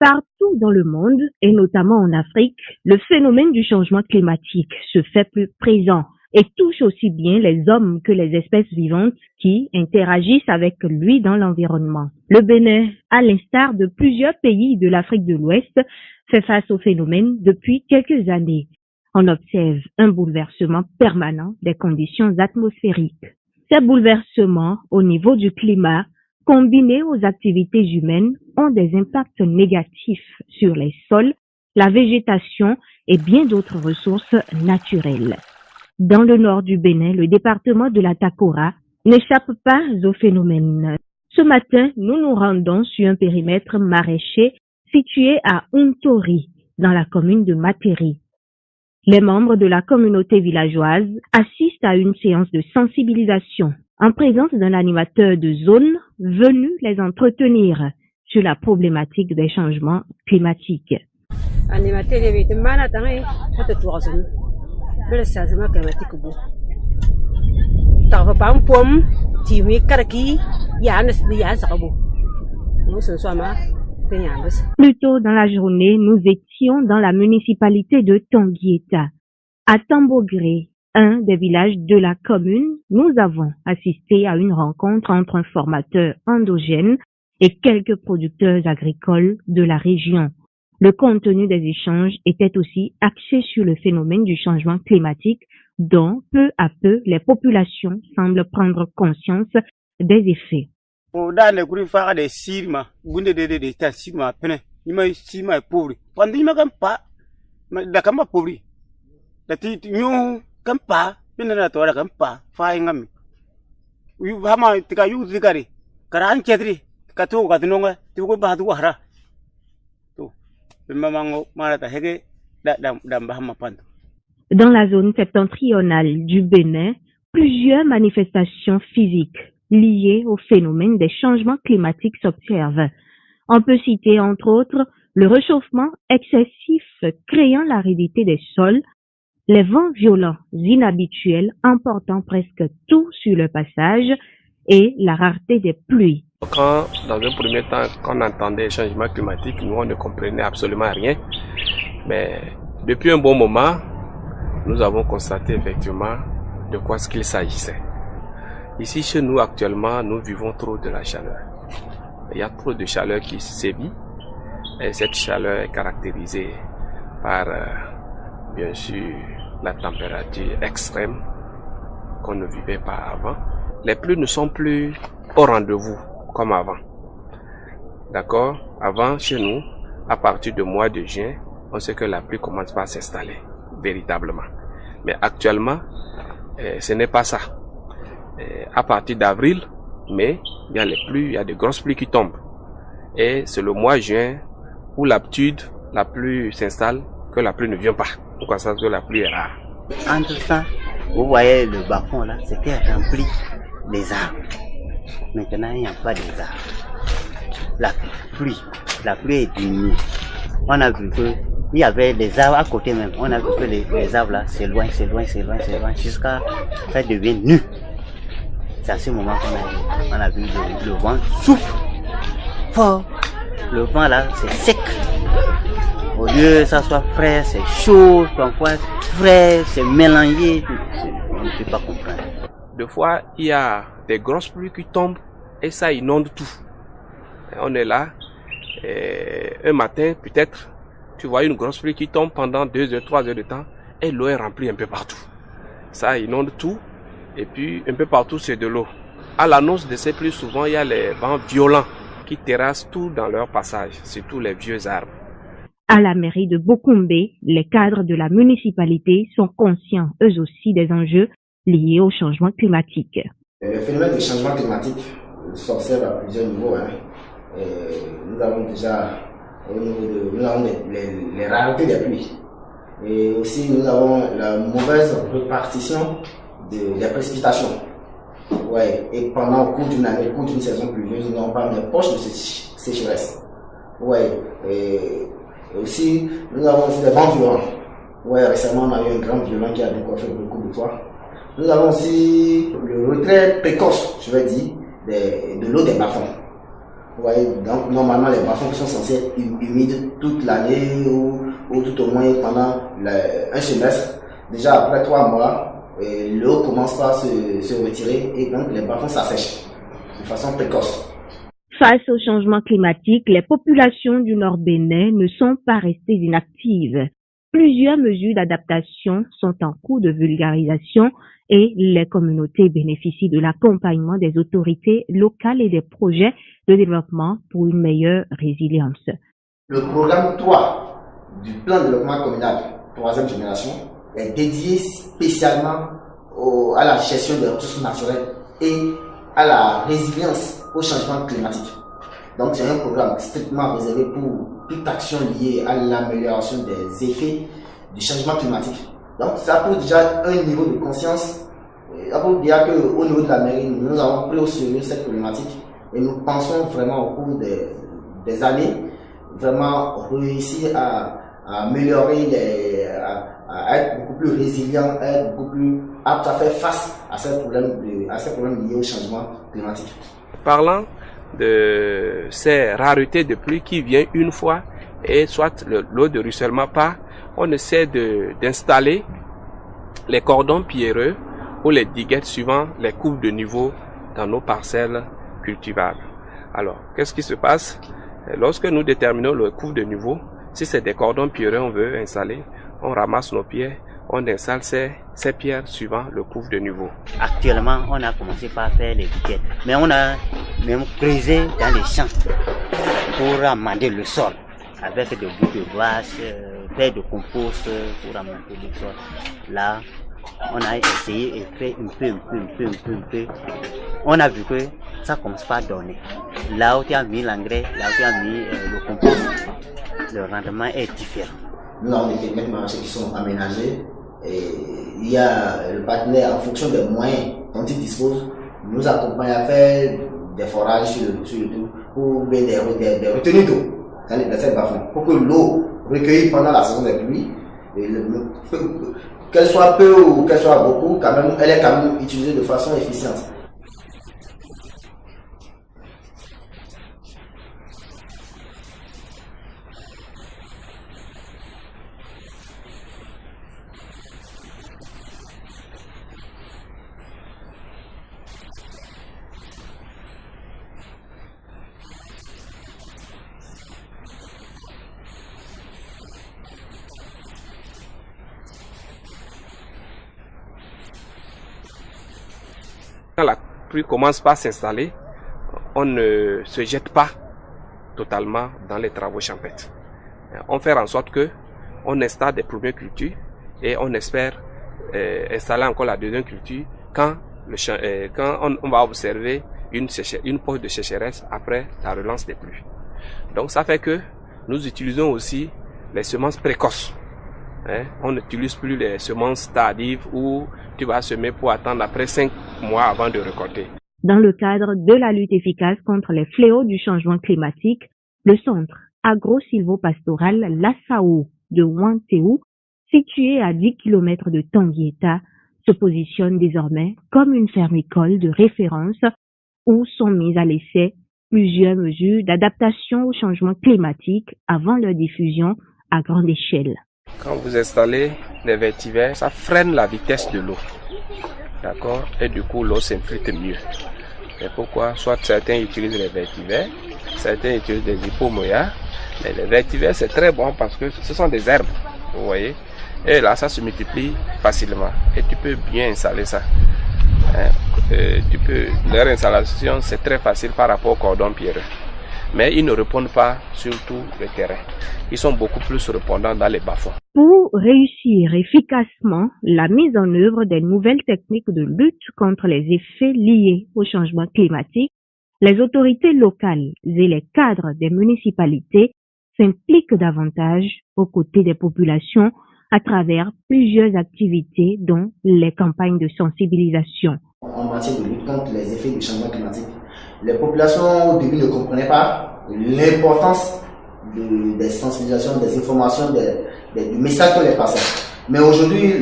Partout dans le monde, et notamment en Afrique, le phénomène du changement climatique se fait plus présent et touche aussi bien les hommes que les espèces vivantes qui interagissent avec lui dans l'environnement. Le Bénin, à l'instar de plusieurs pays de l'Afrique de l'Ouest, fait face au phénomène depuis quelques années. On observe un bouleversement permanent des conditions atmosphériques. Ces bouleversements au niveau du climat, combinés aux activités humaines, ont des impacts négatifs sur les sols, la végétation et bien d'autres ressources naturelles. Dans le nord du Bénin, le département de la Takora n'échappe pas au phénomène. Ce matin, nous nous rendons sur un périmètre maraîcher situé à Untori, dans la commune de Materi. Les membres de la communauté villageoise assistent à une séance de sensibilisation en présence d'un animateur de zone venu les entretenir sur la problématique des changements climatiques. Plus tôt dans la journée, nous étions dans la municipalité de Tonguieta. À Tambogré, un des villages de la commune, nous avons assisté à une rencontre entre un formateur endogène et quelques producteurs agricoles de la région. Le contenu des échanges était aussi axé sur le phénomène du changement climatique dont peu à peu les populations semblent prendre conscience des effets. Dans la zone septentrionale du Bénin, plusieurs manifestations physiques liées au phénomène des changements climatiques s'observent. On peut citer entre autres le réchauffement excessif créant l'aridité des sols, les vents violents inhabituels emportant presque tout sur le passage et la rareté des pluies. Quand, dans un premier temps, quand on entendait changement climatique, nous on ne comprenait absolument rien. Mais depuis un bon moment, nous avons constaté effectivement de quoi ce qu'il s'agissait. Ici chez nous actuellement, nous vivons trop de la chaleur. Il y a trop de chaleur qui sévit et cette chaleur est caractérisée par bien sûr la température extrême qu'on ne vivait pas avant. Les pluies ne sont plus au rendez-vous comme avant. D'accord? Avant, chez nous, à partir du mois de juin, on sait que la pluie commence par s'installer, véritablement. Mais actuellement, ce n'est pas ça. À partir d'avril, mai, il y a les pluies, il y a de grosses pluies qui tombent. Et c'est le mois de juin où l'habitude, la pluie s'installe, que la pluie ne vient pas. On constate que la pluie est rare. Entre ça, vous voyez le bas-fond là, c'était rempli des arbres. Maintenant, il n'y a pas des arbres. La pluie est diminuée. On a vu qu'il y avait des arbres à côté même. On a vu que les arbres là s'éloignent, jusqu'à ça devient nu. C'est à ce moment qu'on a vu le vent souffle fort. Le vent là, c'est sec. Au lieu que ça soit frais, c'est chaud, parfois frais, c'est mélangé. On ne peut pas comprendre. Des fois, il y a des grosses pluies qui tombent et ça inonde tout. Et on est là, et un matin peut-être, tu vois une grosse pluie qui tombe pendant 2 heures, 3 heures de temps et l'eau est remplie un peu partout. Ça inonde tout et puis un peu partout c'est de l'eau. À l'annonce de ces pluies, souvent il y a les vents violents qui terrassent tout dans leur passage, surtout les vieux arbres. À la mairie de Bokombé, les cadres de la municipalité sont conscients eux aussi des enjeux liés au changement climatique. Le phénomène du changement climatique s'observe à plusieurs niveaux. Nous avons déjà les raretés des pluies. Et aussi nous avons la mauvaise répartition des précipitations. Ouais. Et pendant le cours d'une année, au cours d'une saison pluvieuse, nous n'avons pas des poches de sécheresse. Ouais. Et aussi, nous avons aussi des vents violents. Ouais, récemment, on a eu un grand violent qui a décoiffé beaucoup de fois. Nous avons aussi le retrait précoce, je vais dire, de l'eau des bas-fonds. Ouais, donc normalement les bas-fonds sont censés être humides toute l'année ou tout au moins pendant un semestre. Déjà après 3 mois, l'eau commence par se retirer et donc les bas-fonds s'assèchent de façon précoce. Face au changement climatique, les populations du Nord Bénin ne sont pas restées inactives. Plusieurs mesures d'adaptation sont en cours de vulgarisation et les communautés bénéficient de l'accompagnement des autorités locales et des projets de développement pour une meilleure résilience. Le programme 3 du plan de développement communal 3e génération est dédié spécialement à la gestion des ressources naturelles et à la résilience au changement climatique. Donc c'est un programme strictement réservé pour toute action liée à l'amélioration des effets du changement climatique. Donc ça pose déjà un niveau de conscience. Ça pose déjà qu'au niveau de la mairie, nous avons pris au sérieux cette problématique et nous pensons vraiment au cours des années vraiment réussir à améliorer, à être beaucoup plus résilient, à être beaucoup plus apte à faire face à ces problèmes liés au changement climatique. Parlant de ces raretés de pluie qui viennent une fois et soit l'eau de ruissellement part, on essaie d'installer les cordons pierreux ou les diguettes suivant les courbes de niveau dans nos parcelles cultivables. Alors, qu'est-ce qui se passe? Lorsque nous déterminons le couvre de niveau, si c'est des cordons pierreux on veut installer, on ramasse nos pierres, on installe ces pierres suivant le couvre de niveau. Actuellement, on a commencé par faire les diguettes, mais on a même creusé dans les champs pour amender le sol avec des bouts de vache, faire de compost pour amender le sol. Là, on a essayé et fait un peu. On a vu que ça commence pas à donner. Là où tu as mis l'engrais, là où tu as mis le compost, le rendement est différent. Nous avons des périmètres maraîchers qui sont aménagés et il y a le partenaire en fonction des moyens dont il dispose, nous accompagne à faire des forages sur le tout pour mettre des retenues d'eau dans les bassins bas-fonds pour que l'eau recueillie pendant la saison des pluies, qu'elle soit peu ou qu'elle soit beaucoup, quand même, elle est quand même utilisée de façon efficiente. Quand la pluie commence par s'installer, on ne se jette pas totalement dans les travaux champêtres. On fait en sorte que on installe des premières cultures et on espère installer encore la deuxième culture quand on va observer une pause de sécheresse après la relance des pluies. Donc ça fait que nous utilisons aussi les semences précoces. On n'utilise plus les semences tardives où tu vas semer pour attendre après 5 mois avant de récolter. Dans le cadre de la lutte efficace contre les fléaux du changement climatique, le centre agro-silvopastoral Lassao de Wantéou, situé à 10 km de Tanguieta, se positionne désormais comme une ferme-école de référence où sont mises à l'essai plusieurs mesures d'adaptation au changement climatique avant leur diffusion à grande échelle. Quand vous installez les vétivers, ça freine la vitesse de l'eau. D'accord? Et du coup, l'eau s'infiltre mieux. C'est pourquoi, soit certains utilisent les vétivers, certains utilisent des hypomoyas. Mais les vétivers, c'est très bon parce que ce sont des herbes. Vous voyez? Et là, ça se multiplie facilement. Et tu peux bien installer ça. Leur installation, c'est très facile par rapport au cordon pierreux. Mais ils ne répondent pas sur tout le terrain. Ils sont beaucoup plus répondants dans les bas-fonds. Pour réussir efficacement la mise en œuvre des nouvelles techniques de lutte contre les effets liés au changement climatique, les autorités locales et les cadres des municipalités s'impliquent davantage aux côtés des populations à travers plusieurs activités dont les campagnes de sensibilisation. En matière de lutte contre les effets du changement climatique, les populations au début ne comprenaient pas l'importance des sensibilisations, des informations, du message qu'on les passait. Mais aujourd'hui,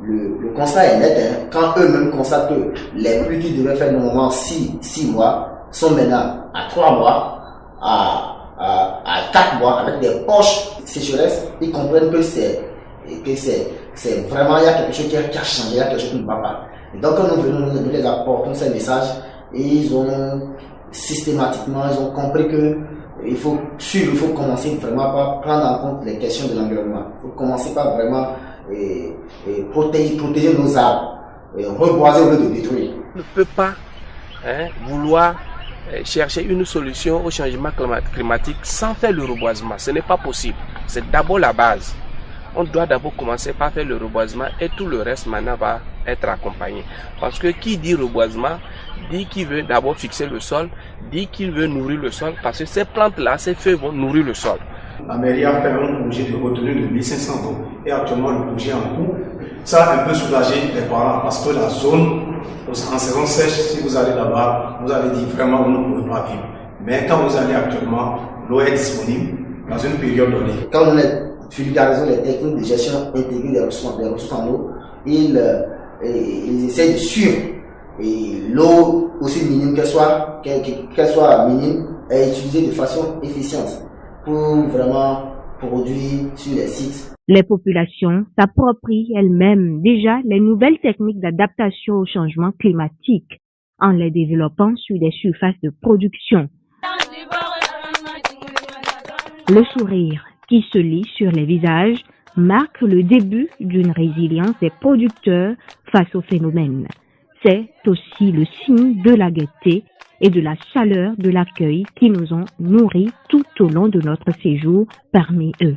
le constat est net. Quand eux-mêmes constatent que les pluies qu'ils devaient faire normalement 6 mois sont maintenant à 3 mois, à 4 mois, avec des poches sécheresses. Ils comprennent que c'est vraiment, il y a quelque chose qui a changé, il y a quelque chose qui ne va pas. Et donc quand nous les apportons ces messages, et ils ont systématiquement, ils ont compris que il faut commencer vraiment par prendre en compte les questions de l'environnement. Il faut commencer par vraiment protéger nos arbres, reboiser au lieu de détruire. On ne peut pas vouloir chercher une solution au changement climatique sans faire le reboisement. Ce n'est pas possible. C'est d'abord la base. On doit d'abord commencer par faire le reboisement et tout le reste maintenant va être accompagné. Parce que qui dit reboisement, dit qu'il veut d'abord fixer le sol, dit qu'il veut nourrir le sol, parce que ces plantes-là, ces feuilles vont nourrir le sol. La mairie a fait un projet de retenue de 1500 tonnes et actuellement le projet est en cours. Ça a un peu soulagé les parents parce que la zone, en saison sèche, si vous allez là-bas, vous allez dire vraiment vous ne pouvez pas vivre. Mais quand vous allez actuellement, l'eau est disponible dans une période donnée. Quand on vulgarise les techniques de gestion intégrée des ressources en eau, ils essaient de suivre l'eau aussi minime qu'elle soit minime et utilisée de façon efficiente pour vraiment produire sur les sites. Les populations s'approprient elles-mêmes déjà les nouvelles techniques d'adaptation au changement climatique en les développant sur des surfaces de production. Le sourire qui se lit sur les visages marque le début d'une résilience des producteurs face au phénomène. C'est aussi le signe de la gaieté et de la chaleur de l'accueil qui nous ont nourris tout au long de notre séjour parmi eux.